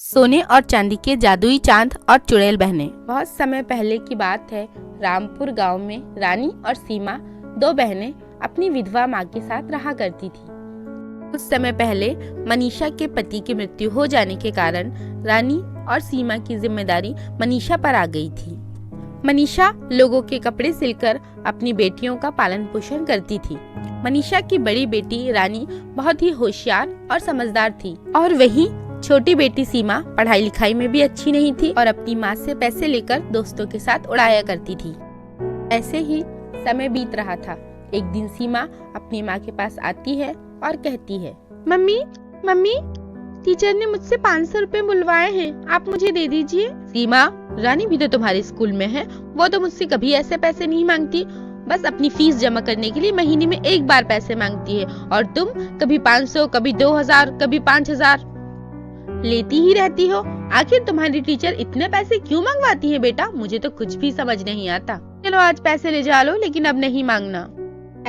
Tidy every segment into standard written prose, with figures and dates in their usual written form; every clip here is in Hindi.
सोने और चांदी के जादुई चांद और चुड़ैल बहनें। बहुत समय पहले की बात है। रामपुर गांव में रानी और सीमा दो बहनें अपनी विधवा माँ के साथ रहा करती थी। कुछ समय पहले मनीषा के पति की मृत्यु हो जाने के कारण रानी और सीमा की जिम्मेदारी मनीषा पर आ गई थी। मनीषा लोगों के कपड़े सिलकर अपनी बेटियों का पालन पोषण करती थी। मनीषा की बड़ी बेटी रानी बहुत ही होशियार और समझदार थी और वही छोटी बेटी सीमा पढ़ाई लिखाई में भी अच्छी नहीं थी और अपनी माँ से पैसे लेकर दोस्तों के साथ उड़ाया करती थी। ऐसे ही समय बीत रहा था। एक दिन सीमा अपनी माँ के पास आती है और कहती है, मम्मी मम्मी टीचर ने मुझसे 500 रुपए बुलवाए हैं, आप मुझे दे दीजिए। सीमा, रानी भी तो तुम्हारे स्कूल में है, वो तो मुझसे कभी ऐसे पैसे नहीं मांगती, बस अपनी फीस जमा करने के लिए महीने में एक बार पैसे मांगती है और तुम कभी 500, कभी 2000, कभी 5000 लेती ही रहती हो। आखिर तुम्हारी टीचर इतने पैसे क्यों मंगवाती है बेटा? मुझे तो कुछ भी समझ नहीं आता। चलो आज पैसे ले जा लो, लेकिन अब नहीं मांगना।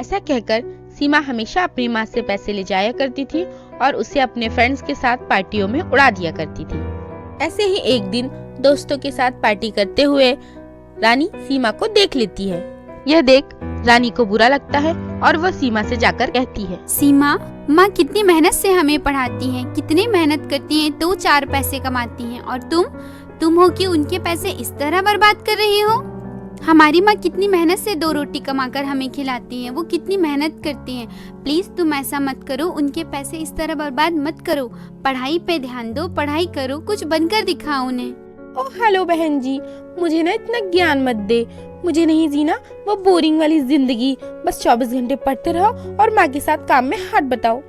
ऐसा कहकर सीमा हमेशा अपनी माँ से पैसे ले जाया करती थी और उसे अपने फ्रेंड्स के साथ पार्टियों में उड़ा दिया करती थी। ऐसे ही एक दिन दोस्तों के साथ पार्टी करते हुए रानी सीमा को देख लेती है। यह देख रानी को बुरा लगता है और वह सीमा से जाकर कहती है, सीमा, माँ कितनी मेहनत से हमें पढ़ाती हैं, कितनी मेहनत करती हैं तो 4 पैसे कमाती हैं और तुम हो कि उनके पैसे इस तरह बर्बाद कर रही हो। हमारी माँ कितनी मेहनत से 2 रोटी कमाकर हमें खिलाती हैं, वो कितनी मेहनत करती हैं। प्लीज तुम ऐसा मत करो, उनके पैसे इस तरह बर्बाद मत करो। पढ़ाई पे ध्यान दो, पढ़ाई करो, कुछ बनकर दिखाओ उन्हें। ओह हेलो बहन जी, मुझे ना इतना ज्ञान मत दे, मुझे नहीं जीना वो बोरिंग वाली जिंदगी। बस 24 घंटे पढ़ते रहो और माँ के साथ काम में हाथ बटाओ।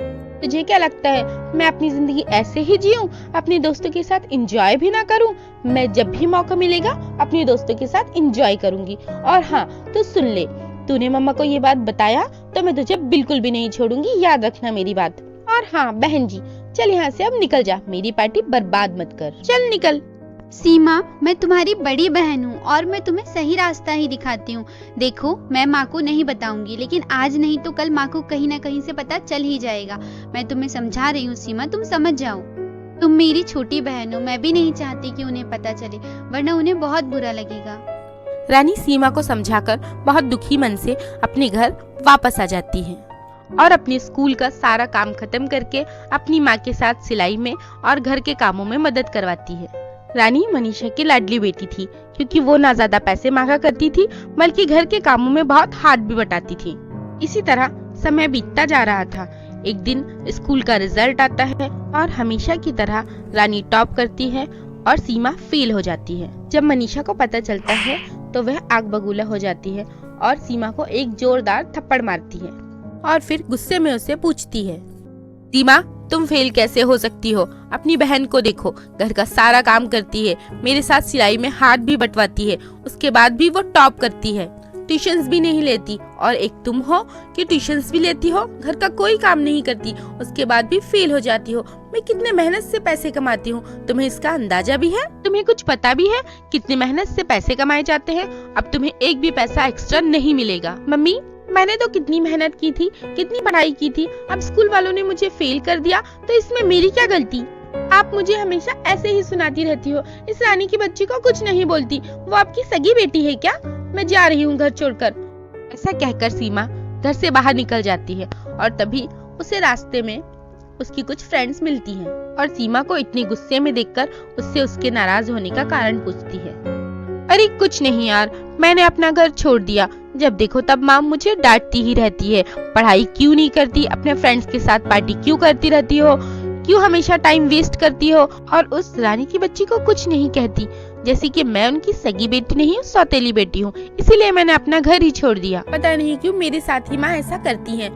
तुझे क्या लगता है मैं अपनी जिंदगी ऐसे ही जीऊं, अपने दोस्तों के साथ एंजॉय भी ना करूं? मैं जब भी मौका मिलेगा अपने दोस्तों के साथ एंजॉय करूंगी। और हाँ, तो सुन ले, तूने मम्मा को ये बात बताया तो मैं तुझे बिल्कुल भी नहीं छोड़ूंगी, याद रखना मेरी बात। और हाँ बहन जी, चल यहाँ से अब निकल जा, मेरी पार्टी बर्बाद मत कर, चल निकल। सीमा, मैं तुम्हारी बड़ी बहन हूँ और मैं तुम्हें सही रास्ता ही दिखाती हूँ। देखो, मैं माँ को नहीं बताऊंगी, लेकिन आज नहीं तो कल माँ को कहीं ना कहीं से पता चल ही जाएगा। मैं तुम्हें समझा रही हूँ सीमा, तुम समझ जाओ। तुम मेरी छोटी बहन हो, मैं भी नहीं चाहती कि उन्हें पता चले, वरना उन्हें बहुत बुरा लगेगा। रानी सीमा को समझाकर बहुत दुखी मन से अपने घर वापस आ जाती है और अपने स्कूल का सारा काम खत्म करके अपनी माँ के साथ सिलाई में और घर के कामों में मदद करवाती है। रानी मनीषा की लाडली बेटी थी, क्योंकि वो ना ज्यादा पैसे मांगा करती थी बल्कि घर के कामों में बहुत हाथ भी बटाती थी। इसी तरह समय बीतता जा रहा था। एक दिन स्कूल का रिजल्ट आता है और हमेशा की तरह रानी टॉप करती है और सीमा फेल हो जाती है। जब मनीषा को पता चलता है तो वह आग बबूला हो जाती है और सीमा को एक जोरदार थप्पड़ मारती है और फिर गुस्से में उसे पूछती है, सीमा तुम फेल कैसे हो सकती हो? अपनी बहन को देखो, घर का सारा काम करती है, मेरे साथ सिलाई में हाथ भी बटवाती है, उसके बाद भी वो टॉप करती है, ट्यूशंस भी नहीं लेती। और एक तुम हो कि ट्यूशंस भी लेती हो, घर का कोई काम नहीं करती, उसके बाद भी फेल हो जाती हो। मैं कितने मेहनत से पैसे कमाती हूँ, तुम्हें इसका अंदाजा भी है? तुम्हें कुछ पता भी है कितनी मेहनत से पैसे कमाए जाते हैं? अब तुम्हें एक भी पैसा एक्स्ट्रा नहीं मिलेगा। मम्मी, मैंने तो कितनी मेहनत की थी, कितनी पढ़ाई की थी, अब स्कूल वालों ने मुझे फेल कर दिया तो इसमें मेरी क्या गलती? आप मुझे हमेशा ऐसे ही सुनाती रहती हो। इस रानी की बच्ची को कुछ नहीं बोलती, वो आपकी सगी बेटी है क्या? मैं जा रही हूँ घर छोड़कर। ऐसा कहकर सीमा घर से बाहर निकल जाती है और तभी उसे रास्ते में उसकी कुछ फ्रेंड्स मिलती हैं और सीमा को इतने गुस्से में देखकर उससे उसके नाराज होने का कारण पूछती है। अरे कुछ नहीं यार, मैंने अपना घर छोड़ दिया, जब देखो तब माँ मुझे डांटती ही रहती है। पढ़ाई क्यों नहीं करती, अपने फ्रेंड्स के साथ पार्टी क्यों करती रहती हो, क्यों हमेशा टाइम वेस्ट करती हो और उस रानी की बच्ची को कुछ नहीं कहती, जैसे कि मैं उनकी सगी बेटी नहीं, सौतेली बेटी हूँ, इसीलिए मैंने अपना घर ही छोड़ दिया। पता नहीं क्यों मेरे साथ ही माँ ऐसा करती है।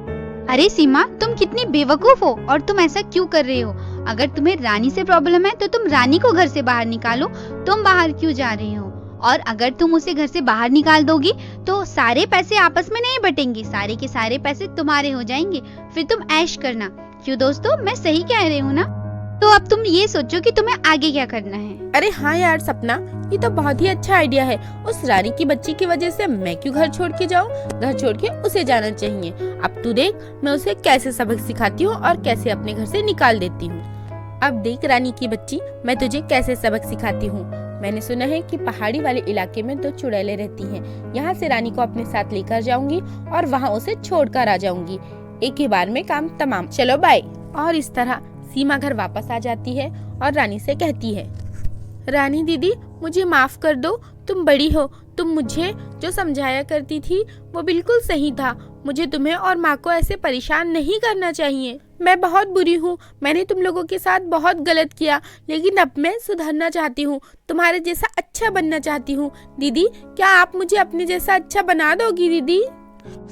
अरे सीमा, तुम कितनी बेवकूफ हो और तुम ऐसा क्यों कर रहे हो? अगर तुम्हें रानी से प्रॉब्लम है तो तुम रानी को घर से बाहर निकालो, तुम बाहर क्यों जा रही हो? और अगर तुम उसे घर से बाहर निकाल दोगी तो सारे पैसे आपस में नहीं बटेंगे, सारे के सारे पैसे तुम्हारे हो जाएंगे, फिर तुम ऐश करना। क्यों दोस्तों, मैं सही कह रही हूँ ना? तो अब तुम ये सोचो कि तुम्हें आगे क्या करना है। अरे हाँ यार सपना, ये तो बहुत ही अच्छा आइडिया है। उस रानी की बच्ची की वजह से मैं क्यों घर छोड़ के जाऊँ? घर छोड़ के उसे जाना चाहिए। अब तू देख मैं उसे कैसे सबक सिखाती हूँ और कैसे अपने घर से निकाल देती हूँ। अब देख रानी की बच्ची, मैं तुझे कैसे सबक सिखाती हूँ। मैंने सुना है कि पहाड़ी वाले इलाके में 2 चुड़ैलें रहती हैं। यहाँ से रानी को अपने साथ लेकर जाऊंगी और वहाँ उसे छोड़कर आ जाऊंगी। एक ही बार में काम तमाम। चलो बाय। और इस तरह सीमा घर वापस आ जाती है और रानी से कहती है, रानी दीदी मुझे माफ कर दो, तुम बड़ी हो, तुम मुझे जो समझाया करती थी वो बिल्कुल सही था। मुझे तुम्हें और माँ को ऐसे परेशान नहीं करना चाहिए। मैं बहुत बुरी हूँ, मैंने तुम लोगों के साथ बहुत गलत किया, लेकिन अब मैं सुधरना चाहती हूँ, तुम्हारे जैसा अच्छा बनना चाहती हूँ। दीदी क्या आप मुझे अपने जैसा अच्छा बना दोगी दीदी?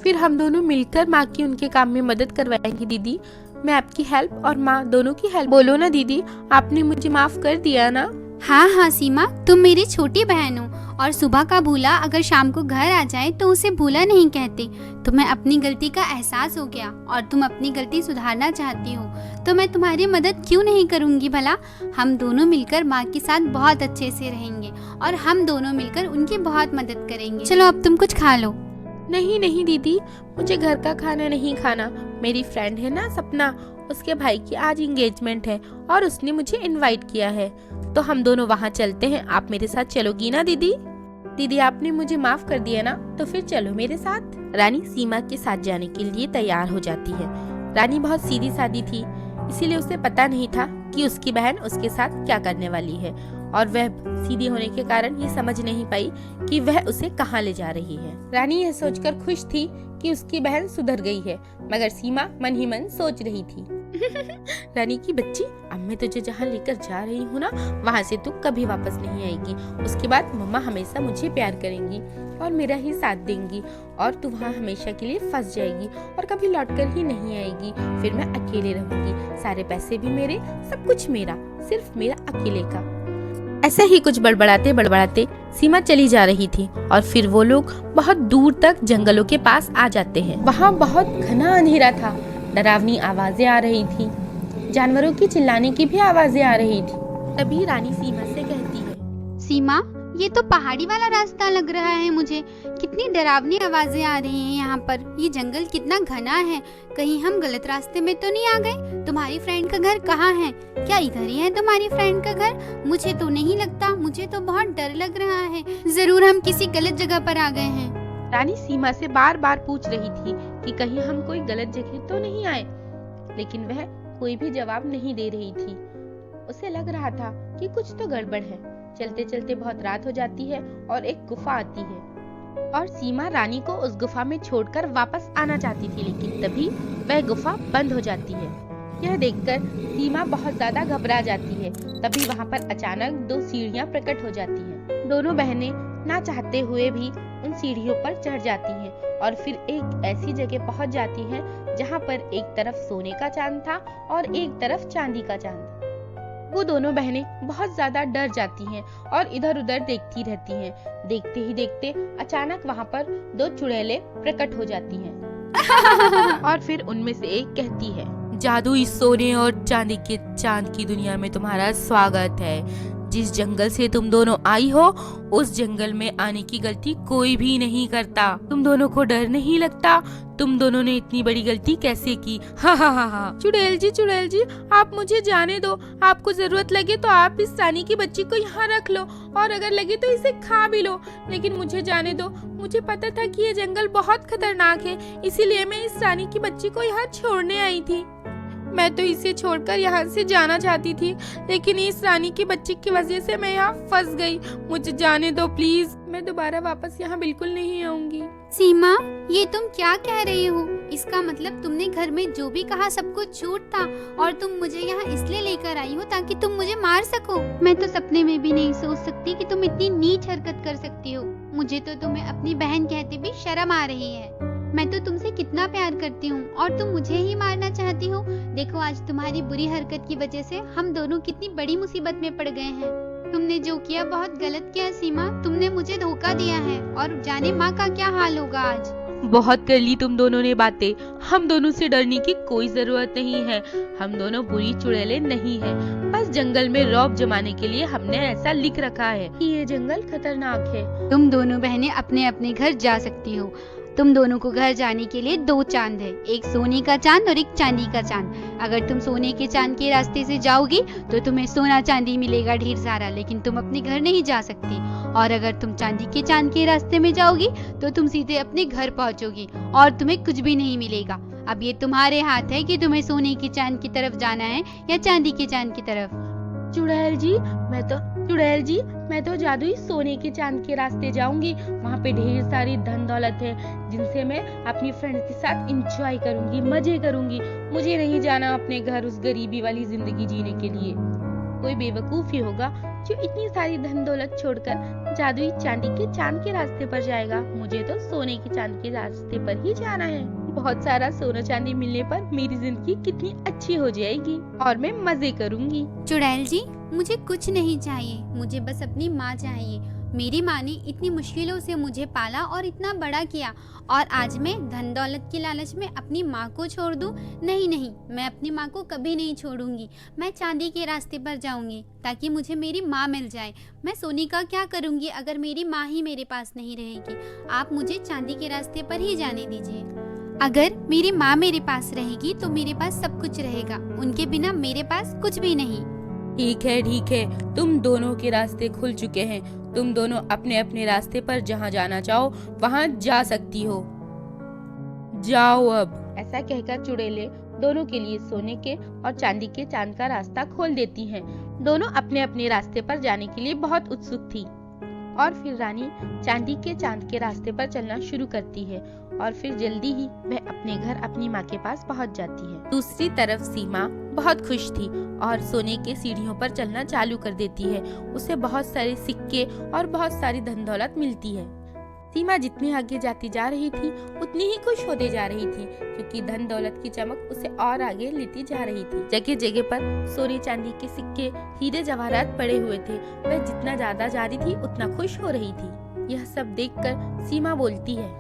फिर हम दोनों मिलकर माँ की उनके काम में मदद करवाएंगे दीदी। मैं आपकी हेल्प और माँ दोनों की हेल्प। बोलो ना दीदी, आपने मुझे माफ कर दिया ना? हाँ हाँ सीमा, तुम मेरी छोटी बहन हो और सुबह का भूला अगर शाम को घर आ जाए तो उसे भूला नहीं कहते। तुम्हें अपनी गलती का एहसास हो गया और तुम अपनी गलती सुधारना चाहती हो, तो मैं तुम्हारी मदद क्यों नहीं करूँगी भला। हम दोनों मिलकर माँ के साथ बहुत अच्छे से रहेंगे और हम दोनों मिलकर उनकी बहुत मदद करेंगे। चलो अब तुम कुछ खा लो। नहीं नहीं दीदी, मुझे घर का खाना नहीं खाना। मेरी फ्रेंड है ना सपना, उसके भाई की आज एंगेजमेंट है और उसने मुझे इनवाइट किया है, तो हम दोनों वहाँ चलते हैं। आप मेरे साथ चलोगी ना दीदी? दीदी आपने मुझे माफ कर दिया ना, तो फिर चलो मेरे साथ। रानी सीमा के साथ जाने के लिए तैयार हो जाती है। रानी बहुत सीधी सादी थी, इसीलिए उसे पता नहीं था कि उसकी बहन उसके साथ क्या करने वाली है, और वह सीधी होने के कारण ये समझ नहीं पाई कि वह उसे कहाँ ले जा रही है। रानी यह सोचकर खुश थी कि उसकी बहन सुधर गई है, मगर सीमा मन ही मन सोच रही थी, रानी की बच्ची, अब मैं तुझे जहाँ लेकर जा रही हूँ ना, वहाँ से तू कभी वापस नहीं आएगी। उसके बाद मम्मा हमेशा मुझे प्यार करेंगी और मेरा ही साथ देंगी, और तू वहाँ हमेशा के लिए फंस जाएगी और कभी लौटकर ही नहीं आएगी। फिर मैं अकेले रहूंगी, सारे पैसे भी मेरे, सब कुछ मेरा, सिर्फ मेरा अकेले का। ऐसा ही कुछ बड़बड़ाते बड़बड़ाते सीमा चली जा रही थी, और फिर वो लोग बहुत दूर तक जंगलों के पास आ जाते हैं। वहाँ बहुत घना अंधेरा था, डरावनी आवाजें आ रही थी, जानवरों की चिल्लाने की भी आवाजें आ रही थी। तभी रानी सीमा से कहती है, सीमा ये तो पहाड़ी वाला रास्ता लग रहा है मुझे, कितनी डरावनी आवाजें आ रही हैं यहाँ पर। ये जंगल कितना घना है, कहीं हम गलत रास्ते में तो नहीं आ गए? तुम्हारी फ्रेंड का घर कहाँ है? क्या इधर ही है तुम्हारी फ्रेंड का घर? मुझे तो नहीं लगता, मुझे तो बहुत डर लग रहा है, जरूर हम किसी गलत जगह पर आ गए हैं। रानी सीमा से बार बार पूछ रही थी कि कहीं हम कोई गलत जगह तो नहीं आए, लेकिन वह कोई भी जवाब नहीं दे रही थी। उसे लग रहा था कि कुछ तो गड़बड़ है। चलते चलते बहुत रात हो जाती है और एक गुफा आती है, और सीमा रानी को उस गुफा में छोड़कर वापस आना चाहती थी, लेकिन तभी वह गुफा बंद हो जाती है। यह देखकर सीमा बहुत ज्यादा घबरा जाती है। तभी वहाँ पर अचानक 2 सीढ़ियाँ प्रकट हो जाती हैं। दोनों बहनें ना चाहते हुए भी उन सीढ़ियों पर चढ़ जाती हैं और फिर एक ऐसी जगह पहुँच जाती हैं जहाँ पर एक तरफ सोने का चांद था और एक तरफ चांदी का चांद। वो दोनों बहनें बहुत ज्यादा डर जाती हैं और इधर उधर देखती रहती हैं। देखते ही देखते अचानक वहाँ पर 2 चुड़ैलें प्रकट हो जाती हैं और फिर उनमें से एक कहती है, जादू इस सोने और चांदी के चांद की दुनिया में तुम्हारा स्वागत है। जिस जंगल से तुम दोनों आई हो, उस जंगल में आने की गलती कोई भी नहीं करता। तुम दोनों को डर नहीं लगता? तुम दोनों ने इतनी बड़ी गलती कैसे की? हा हा हा हा। चुड़ैल जी, आप मुझे जाने दो। आपको जरूरत लगे तो आप इस रानी की बच्ची को यहाँ रख लो, और अगर लगे तो इसे खा भी लो, लेकिन मुझे जाने दो। मुझे पता था कि ये जंगल बहुत खतरनाक है, इसीलिए मैं इस रानी की बच्ची को यहाँ छोड़ने आई थी। मैं तो इसे छोड़कर यहाँ से जाना चाहती थी, लेकिन इस रानी की बच्ची की वजह से मैं यहाँ फंस गई। मुझे जाने दो प्लीज, मैं दोबारा वापस यहाँ बिल्कुल नहीं आऊंगी। सीमा ये तुम क्या कह रही हो? इसका मतलब तुमने घर में जो भी कहा सब कुछ झूठ था और तुम मुझे यहाँ इसलिए लेकर आई हो ताकि तुम मुझे मार सको। मैं तो सपने में भी नहीं सोच सकती कि तुम इतनी नीच हरकत कर सकती हो। मुझे तो तुम्हें अपनी बहन कहते भी शर्म आ रही है। मैं तो तुमसे कितना प्यार करती हूँ और तुम मुझे ही मारना चाहती हो। देखो आज तुम्हारी बुरी हरकत की वजह से हम दोनों कितनी बड़ी मुसीबत में पड़ गए हैं। तुमने जो किया बहुत गलत किया सीमा, तुमने मुझे धोखा दिया है और जाने माँ का क्या हाल होगा आज। बहुत कर ली तुम दोनों ने बातें, हम दोनों से डरने की कोई जरूरत नहीं है। हम दोनों बुरी चुड़ैलें नहीं है, बस जंगल में रौब जमाने के लिए हमने ऐसा लिख रखा है कि ये जंगल खतरनाक है। तुम दोनों बहनें अपने अपने घर जा सकती हो। तुम दोनों को घर जाने के लिए 2 चांद है, एक सोने का चांद और एक चांदी का चांद। अगर तुम सोने के चांद के रास्ते से जाओगी तो तुम्हें सोना चांदी मिलेगा ढेर सारा, लेकिन तुम अपने घर नहीं जा सकती। और अगर तुम चांदी के चांद के रास्ते में जाओगी तो तुम सीधे अपने घर पहुंचोगी और तुम्हें कुछ भी नहीं मिलेगा। अब ये तुम्हारे हाथ है कि तुम्हें सोने के चांद की तरफ जाना है या चांदी के चांद की तरफ। चुड़ैल जी, मैं तो जादुई सोने के चांद के रास्ते जाऊंगी। वहाँ पे ढेर सारी धन दौलत है जिनसे मैं अपनी फ्रेंड्स के साथ एंजॉय करूंगी, मजे करूंगी। मुझे नहीं जाना अपने घर उस गरीबी वाली जिंदगी जीने के लिए। कोई बेवकूफ ही होगा जो इतनी सारी धन दौलत छोड़कर जादुई चांदी के चांद के रास्ते पर जाएगा। मुझे तो सोने के चांद के रास्ते पर ही जाना है। बहुत सारा सोना चांदी मिलने पर मेरी जिंदगी कितनी अच्छी हो जाएगी और मैं मजे करूंगी। चुड़ैल जी, मुझे कुछ नहीं चाहिए, मुझे बस अपनी माँ चाहिए। मेरी माँ ने इतनी मुश्किलों से मुझे पाला और इतना बड़ा किया, और आज मैं धन दौलत की लालच में अपनी माँ को छोड़ दूँ? नहीं, मैं अपनी माँ को कभी नहीं छोड़ूंगी। मैं चांदी के रास्ते पर जाऊंगी ताकि मुझे मेरी माँ मिल जाए। मैं सोने का क्या करूंगी अगर मेरी माँ ही मेरे पास नहीं रहेगी। आप मुझे चांदी के रास्ते पर ही जाने दीजिए। अगर मेरी माँ मेरे पास रहेगी तो मेरे पास सब कुछ रहेगा, उनके बिना मेरे पास कुछ भी नहीं। ठीक है, तुम दोनों के रास्ते खुल चुके हैं। तुम दोनों अपने अपने रास्ते पर जहाँ जाना चाहो वहाँ जा सकती हो। जाओ अब। ऐसा कहकर चुड़ैलें दोनों के लिए सोने के और चांदी के चांद का रास्ता खोल देती हैं। दोनों अपने अपने रास्ते पर जाने के लिए बहुत उत्सुक थी। और फिर रानी चांदी के चांद के रास्ते पर चलना शुरू करती है और फिर जल्दी ही वह अपने घर अपनी माँ के पास पहुँच जाती है। दूसरी तरफ सीमा बहुत खुश थी और सोने के सीढ़ियों पर चलना चालू कर देती है। उसे बहुत सारे सिक्के और बहुत सारी धन दौलत मिलती है। सीमा जितनी आगे जाती जा रही थी उतनी ही खुश होते जा रही थी, क्योंकि धन दौलत की चमक उसे और आगे लेती जा रही थी। जगह जगह पर सोने चांदी के सिक्के, हीरे जवाहरात पड़े हुए थे। वह जितना ज्यादा जा रही थी उतना खुश हो रही थी। यह सब देखकर सीमा बोलती है,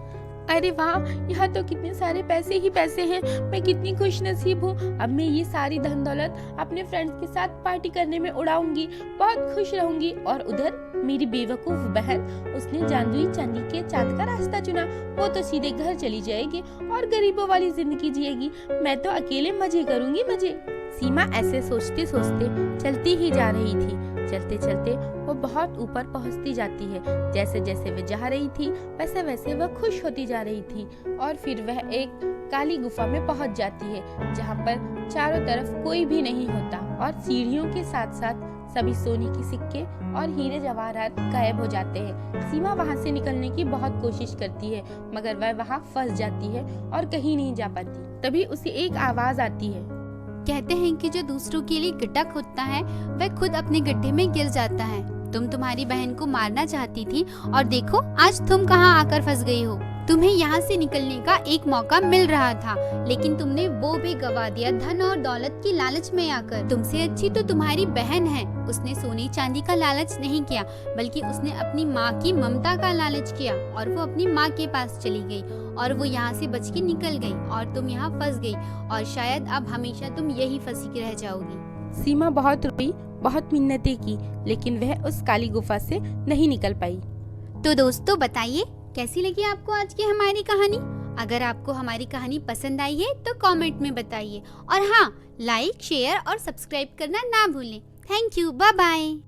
अरे वाह, यहाँ तो कितने सारे पैसे ही पैसे हैं। मैं कितनी खुश नसीब हूँ। अब मैं ये सारी धन दौलत अपने फ्रेंड्स के साथ पार्टी करने में उड़ाऊंगी, बहुत खुश रहूंगी। और उधर मेरी बेवकूफ बहन, उसने जादुई चांदी के चांद का रास्ता चुना। वो तो सीधे घर चली जाएगी और गरीबों वाली जिंदगी जिएगी। मैं तो अकेले मजे करूंगी, मजे। सीमा ऐसे सोचते सोचते चलती ही जा रही थी। चलते चलते वो बहुत ऊपर पहुंचती जाती है। जैसे जैसे वह जा रही थी वैसे वैसे वह खुश होती जा रही थी। और फिर वह एक काली गुफा में पहुंच जाती है जहां पर चारों तरफ कोई भी नहीं होता और सीढ़ियों के साथ साथ सभी सोने के सिक्के और हीरे जवाहरात गायब हो जाते हैं। सीमा वहां से निकलने की बहुत कोशिश करती है, मगर वह वहां फंस जाती है और कहीं नहीं जा पाती। तभी उसे एक आवाज आती है। कहते हैं कि जो दूसरों के लिए गड्ढा खोदता है वह खुद अपने गड्ढे में गिर जाता है। तुम तुम्हारी बहन को मारना चाहती थी और देखो आज तुम कहाँ आकर फंस गई हो। तुम्हें यहाँ से निकलने का एक मौका मिल रहा था, लेकिन तुमने वो भी गवा दिया धन और दौलत की लालच में आकर। तुमसे अच्छी तो तुम्हारी बहन है। उसने सोने चांदी का लालच नहीं किया, बल्कि उसने अपनी माँ की ममता का लालच किया और वो अपनी माँ के पास चली गई और वो यहाँ से बच के निकल गई और तुम यहाँ फंस गई और शायद अब हमेशा तुम यही फंसी रह जाओगी। सीमा बहुत रोई, बहुत मिन्नतें की, लेकिन वह उस काली गुफा से नहीं निकल पाई। तो दोस्तों बताइए कैसी लगी आपको आज की हमारी कहानी। अगर आपको हमारी कहानी पसंद आई है तो कमेंट में बताइए और हाँ, लाइक, शेयर और सब्सक्राइब करना ना भूलें। Thank you, bye bye.